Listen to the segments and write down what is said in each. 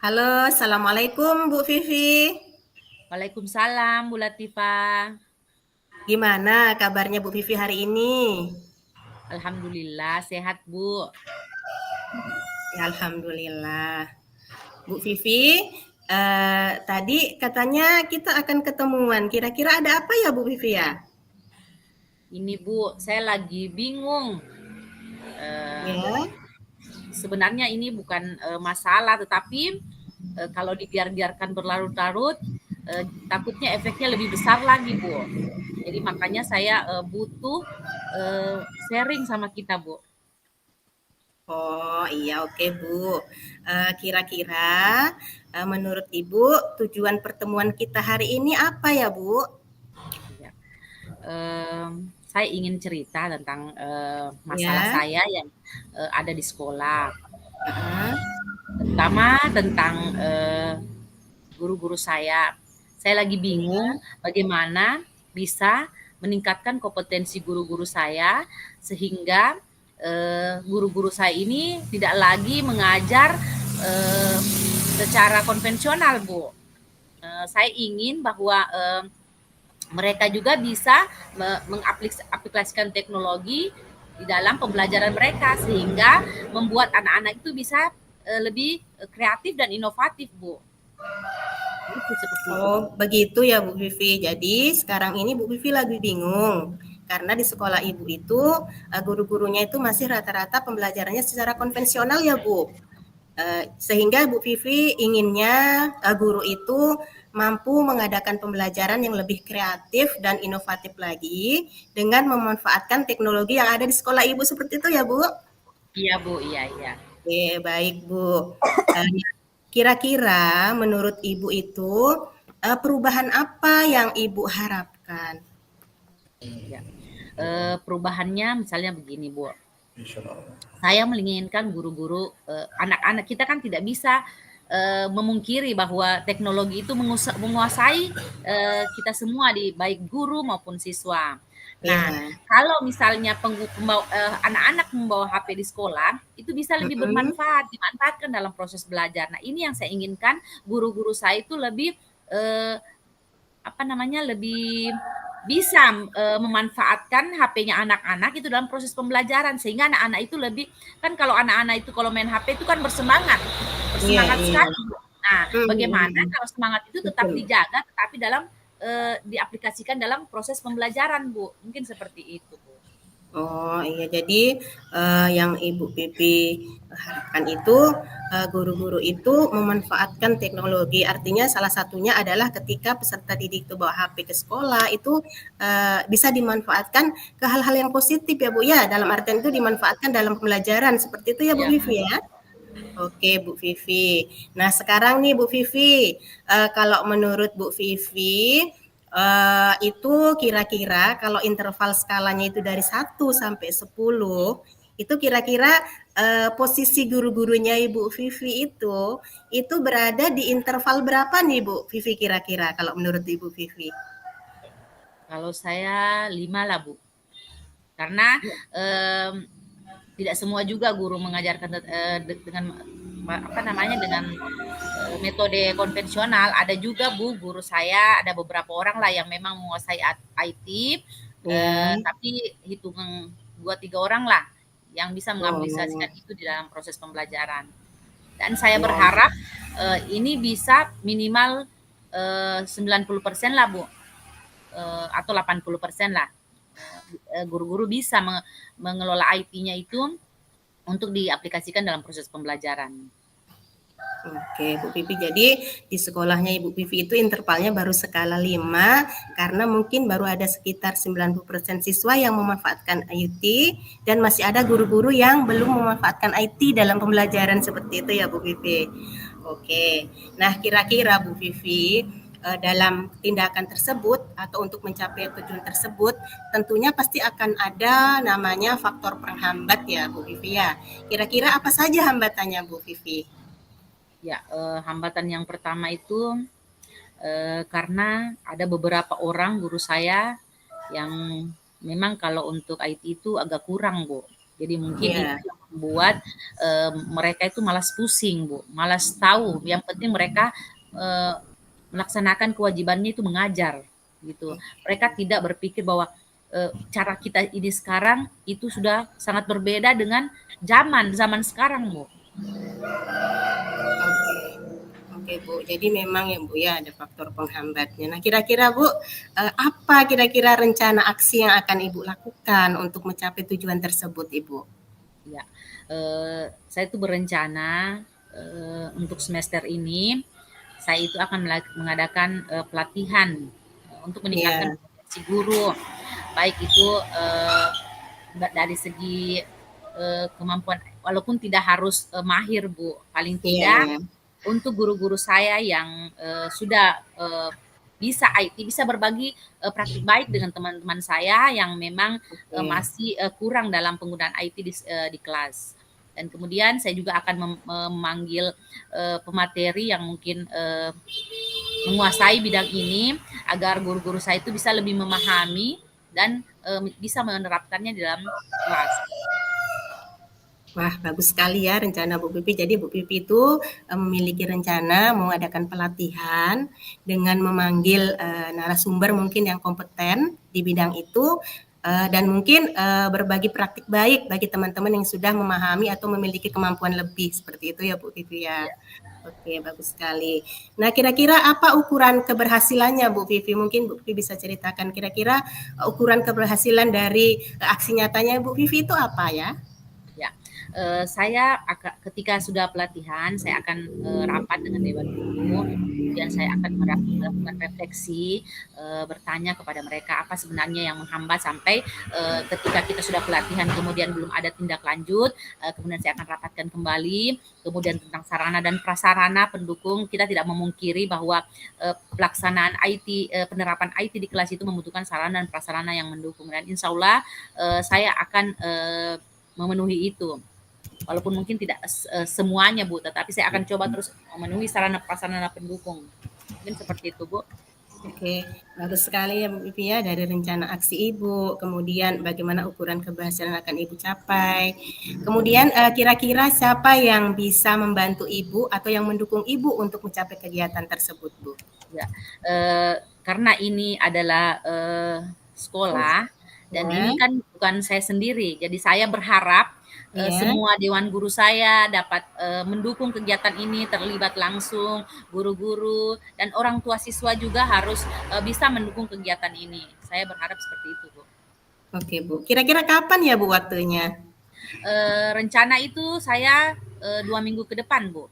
Halo, Assalamualaikum Bu Vivi. Waalaikumsalam, Bu Latifah. Gimana kabarnya Bu Vivi hari ini? Alhamdulillah sehat, Bu. Ya, Alhamdulillah. Bu Vivi, tadi katanya kita akan ketemuan. Kira-kira ada apa ya Bu Vivi ya? Ini, Bu, saya lagi bingung. Eh, Ya. Sebenarnya ini bukan masalah, tetapi kalau dibiarkan berlarut-larut, takutnya efeknya lebih besar lagi, Bu. Jadi makanya saya butuh sharing sama kita, Bu. Oh iya, oke Bu. Kira-kira menurut Ibu tujuan pertemuan kita hari ini apa ya Bu? Ya. Saya ingin cerita tentang masalah Ya. saya yang ada di sekolah, Heeh. terutama tentang guru-guru saya. Saya lagi bingung Ya. bagaimana bisa meningkatkan kompetensi guru-guru saya sehingga guru-guru saya ini tidak lagi mengajar eh, secara konvensional, Bu. Saya ingin bahwa mereka juga bisa mengaplikasikan teknologi di dalam pembelajaran mereka sehingga membuat anak-anak itu bisa lebih kreatif dan inovatif, Bu. Itu seperti itu, Oh, Bu. begitu ya Bu Vivi. Jadi sekarang ini Bu Vivi lagi bingung karena di sekolah Ibu itu guru-gurunya itu masih rata-rata pembelajarannya secara konvensional ya Bu. Sehingga Bu Vivi inginnya guru itu mampu mengadakan pembelajaran yang lebih kreatif dan inovatif lagi dengan memanfaatkan teknologi yang ada di sekolah Ibu seperti itu ya Bu. Iya, Bu, iya, iya. Oke, baik Bu. Eh, Kira-kira menurut Ibu itu perubahan apa yang Ibu harapkan? Ya. Perubahannya misalnya begini, Bu. Saya menginginkan guru-guru, anak-anak kita kan tidak bisa memungkiri bahwa teknologi itu menguasai kita semua di baik guru maupun siswa. Nah, Ya, kalau misalnya anak-anak membawa HP di sekolah, itu bisa lebih mhm, dimanfaatkan dalam proses belajar. Nah, ini yang saya inginkan guru-guru saya itu lebih eh, apa namanya, lebih bisa, memanfaatkan HP-nya anak-anak itu dalam proses pembelajaran, sehingga anak-anak itu lebih kan kalau anak-anak itu kalau main HP itu kan bersemangat, iya bersemangat iya, sekali, Bu. Nah, bagaimana mhm, kalau semangat itu tetap betul. dijaga, tetapi dalam, diaplikasikan dalam proses pembelajaran, Bu, mungkin seperti itu, Bu. Oh iya, jadi, yang Ibu Pipi harapkan itu, guru-guru itu memanfaatkan teknologi. Artinya salah satunya adalah ketika peserta didik itu bawa HP ke sekolah itu, bisa dimanfaatkan ke hal-hal yang positif ya, Bu, ya? Dalam artian itu dimanfaatkan dalam pembelajaran, seperti itu ya, Bu Iya, Vivi, ya? Oke, Bu Vivi. Nah, sekarang nih Bu Vivi, kalau menurut Bu Vivi, itu kira-kira kalau interval skalanya itu dari 1 sampai 10, itu kira-kira, posisi guru-gurunya Ibu Vivi itu berada di interval berapa nih Bu Vivi kira-kira kalau menurut Ibu Vivi? kalau saya 5 lah, Bu. Karena, mmm, tidak semua juga guru mengajarkan dengan apa namanya, dengan metode konvensional. Ada juga, Bu, guru saya ada beberapa orang lah yang memang menguasai IT, Ya. tapi hitungan 2 3 orang lah yang bisa Oh, mengaplikasikan itu di dalam proses pembelajaran. Dan saya ya. berharap, ini bisa minimal, 90% lah, Bu, atau 80% lah, guru-guru bisa mengelola IT-nya itu untuk diaplikasikan dalam proses pembelajaran. Oke, Bu Pipi. Jadi di sekolahnya Ibu Pipi itu intervalnya baru skala 5 karena mungkin baru ada sekitar 90% siswa yang memanfaatkan IT dan masih ada guru-guru yang belum memanfaatkan IT dalam pembelajaran seperti itu ya Bu Pipi. Oke. Nah, kira-kira Bu Vivi dalam tindakan tersebut atau untuk mencapai tujuan tersebut tentunya pasti akan ada namanya faktor penghambat ya Bu Vivi ya. Kira-kira apa saja hambatannya Bu Vivi? Ya, hambatan yang pertama itu, karena ada beberapa orang guru saya yang memang kalau untuk IT itu agak kurang, Bu. Jadi mungkin itu Iya. yang membuat mereka itu malas pusing, Bu, malas tahu. Yang penting mereka eh, melaksanakan kewajibannya itu mengajar, gitu. Mereka tidak berpikir bahwa cara kita ini sekarang itu sudah sangat berbeda dengan zaman sekarang, Bu. Oke. Oke Bu, jadi memang ya Bu ya ada faktor penghambatnya. Nah kira-kira Bu, apa kira-kira rencana aksi yang akan Ibu lakukan untuk mencapai tujuan tersebut Ibu? Ya, saya itu berencana untuk semester ini saya itu akan mengadakan pelatihan untuk meningkatkan Iya, kompetensi guru, baik itu dari segi kemampuan, walaupun tidak harus mahir Bu, paling iya, tidak iya. untuk guru-guru saya yang sudah bisa IT, bisa berbagi praktik baik dengan teman-teman saya yang memang Oke. masih kurang dalam penggunaan IT di kelas. Dan kemudian saya juga akan memanggil pemateri yang mungkin menguasai bidang ini agar guru-guru saya itu bisa lebih memahami dan bisa menerapkannya di dalam kelas. Wah, bagus sekali ya rencana Bu Pipi. Jadi Bu Pipi itu memiliki rencana mengadakan pelatihan dengan memanggil narasumber mungkin yang kompeten di bidang itu dan mungkin berbagi praktik baik bagi teman-teman yang sudah memahami atau memiliki kemampuan lebih seperti itu ya Bu Pipi ya. Ya. Oke, bagus sekali. Nah, kira-kira apa ukuran keberhasilannya Bu Vivi? Mungkin Bu Vivi bisa ceritakan kira-kira ukuran keberhasilan dari aksi nyatanya Bu Vivi itu apa ya? Ya, saya ketika sudah pelatihan, saya akan rapat dengan dewan guru, kemudian saya akan melakukan refleksi, bertanya kepada mereka apa sebenarnya yang menghambat sampai ketika kita sudah pelatihan kemudian belum ada tindak lanjut, kemudian saya akan rapatkan kembali, kemudian tentang sarana dan prasarana pendukung, kita tidak memungkiri bahwa pelaksanaan IT, penerapan IT di kelas itu membutuhkan sarana dan prasarana yang mendukung, dan insya Allah saya akan memenuhi itu. Walaupun mungkin tidak semuanya Bu, tetapi saya akan coba terus memenuhi sarana prasarana pendukung. Mungkin seperti itu Bu. Oke, bagus sekali ya Bu Vivi ya dari rencana aksi Ibu, kemudian bagaimana ukuran keberhasilan akan Ibu capai. Kemudian kira-kira siapa yang bisa membantu Ibu atau yang mendukung Ibu untuk mencapai kegiatan tersebut Bu? Ya, karena ini adalah sekolah dan Ya, ini kan bukan saya sendiri, jadi saya berharap ya. semua dewan guru saya dapat mendukung kegiatan ini, terlibat langsung, guru-guru dan orang tua siswa juga harus bisa mendukung kegiatan ini. Saya berharap seperti itu, Bu. Oke Bu, kira-kira kapan ya Bu waktunya? Rencana itu saya 2 minggu ke depan, Bu.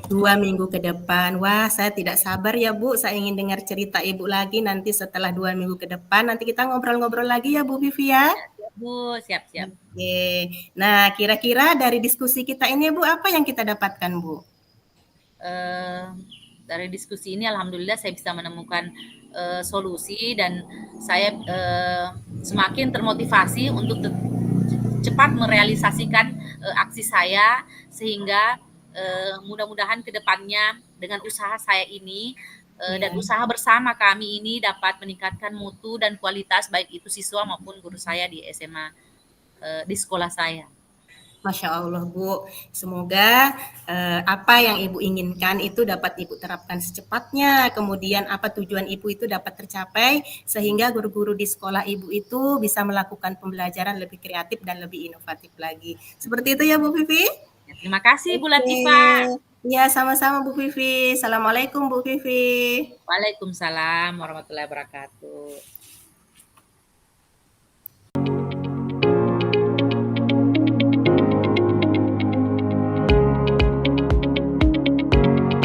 2 minggu ke depan. Wah, saya tidak sabar ya Bu, saya ingin dengar cerita Ibu lagi nanti setelah 2 minggu ke depan. Nanti kita ngobrol-ngobrol lagi ya Bu Vivi ya. Ya, siap, Bu. Siap-siap. Oke. Nah, kira-kira dari diskusi kita ini Bu, apa yang kita dapatkan Bu? Eh, dari diskusi ini alhamdulillah saya bisa menemukan solusi dan saya semakin termotivasi untuk cepat merealisasikan aksi saya sehingga mudah-mudahan kedepannya dengan usaha saya ini dan Ya. usaha bersama kami ini dapat meningkatkan mutu dan kualitas baik itu siswa maupun guru saya di SMA di sekolah saya. Masya Allah Bu, semoga apa yang Ibu inginkan itu dapat Ibu terapkan secepatnya, kemudian apa tujuan Ibu itu dapat tercapai, sehingga guru-guru di sekolah Ibu itu bisa melakukan pembelajaran lebih kreatif dan lebih inovatif lagi. Seperti itu ya Bu Vivi? Ya, terima kasih Bu Oke, Latifah. ya sama-sama Bu Vivi. Assalamualaikum Bu Vivi. Waalaikumsalam warahmatullahi wabarakatuh.